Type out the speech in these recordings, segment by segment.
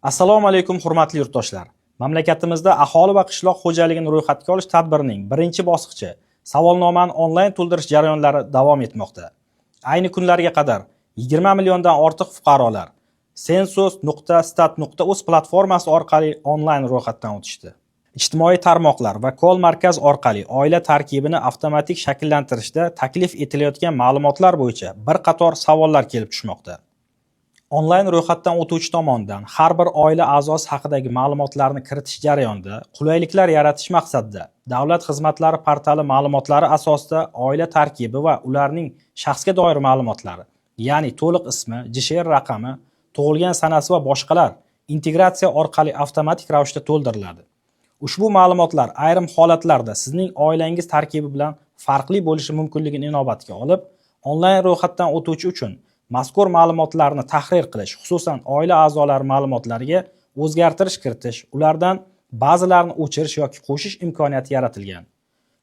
Assalomu alaykum hurmatli yurtdoshlar. Mamlakatimizda aholi va qishloq xo'jaligini ro'yxatga olish tadbirining birinchi bosqichi savolnomani onlayn to'ldirish jarayonlari davom etmoqda. Ayni kunlarga qadar 20 milliondan ortiq fuqarolar census.stat.uz platformasi orqali onlayn ro'yxatdan o'tishdi. Ijtimoiy tarmoqlar va kol markaz orqali oila tarkibini avtomatik shakllantirishda taklif etilayotgan ma'lumotlar bo'yicha bir qator savollar kelib tushmoqda. Onlayn ro'yxatdan o'tuvchi tomonidan har bir oila a'zosi haqidagi ma'lumotlarni kiritish jarayonida qulayliklar yaratish maqsadida Davlat xizmatlari portali ma'lumotlari asosida oila tarkibi va ularning shaxsga doir ma'lumotlari, ya'ni to'liq ismi, JSHR raqami, tug'ilgan sanasi va boshqalar integratsiya orqali avtomatik ravishda to'ldiriladi. Ushbu ma'lumotlar ayrim holatlarda sizning oilangiz tarkibi bilan farqli bo'lishi mumkinligini inobatga olib, onlayn ro'yxatdan o'tuvchi uchun mazkur ma'lumotlarni tahrir qilish, xususan oila a'zolari ma'lumotlariga o'zgartirish kiritish, ulardan ba'zilarini o'chirish yoki qo'shish imkoniyati yaratilgan.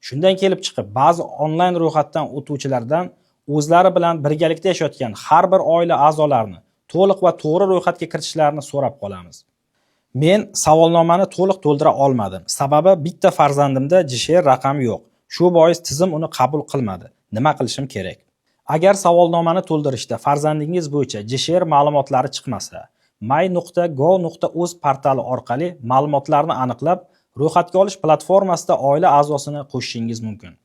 Shundan kelib chiqib, ba'zi onlayn ro'yxatdan o'tuvchilardan o'zlari bilan birgalikda yashayotgan har bir oila a'zolarini to'liq va to'g'ri ro'yxatga kiritishlarini so'rab qolamiz. Men savolnomani to'liq to'ldira olmadim. Sababi bitta farzandimda JSHR raqami yo'q. Shu bois tizim uni qabul qilmadi. Nima qilishim kerak? Agar savolnomani to'ldirishda farzandingiz bo'yicha JSHR ma'lumotlari chiqmasa, my.gov.uz portali orqali ma'lumotlarni aniqlab, ro'yxatga olish platformasida oila a'zosini qo'shishingiz mumkin.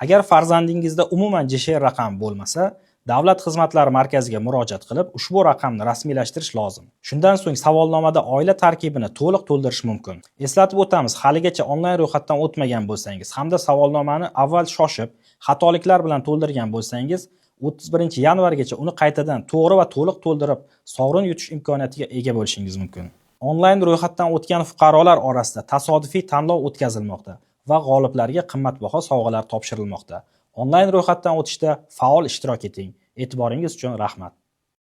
Agar farzandingizda umuman JSHR raqami bo'lmasa, Davlat xizmatlari markaziga murojaat qilib, ushbu raqamni rasmiylashtirish lozim. Shundan so'ng savolnomada oila tarkibini to'liq to'ldirish mumkin. Eslatib o'tamiz, haligacha onlayn ro'yxatdan o'tmagan bo'lsangiz hamda savolnomani avval shoshib, xatoliklar bilan to'ldirgan bo'lsangiz, 31 yanvargacha uni qaytadan to'g'ri va to'liq to'ldirib, sovrin yutish imkoniyatiga ega bo'lishingiz mumkin. Onlayn ro'yxatdan o'tgan fuqarolar orasida tasodifiy tanlov o'tkazilmoqda va g'oliblarga qimmatbaho sovg'alar topshirilmoqda. Onlayn ro'yxatdan o'tishda faol ishtirok eting. E'tiboringiz uchun rahmat.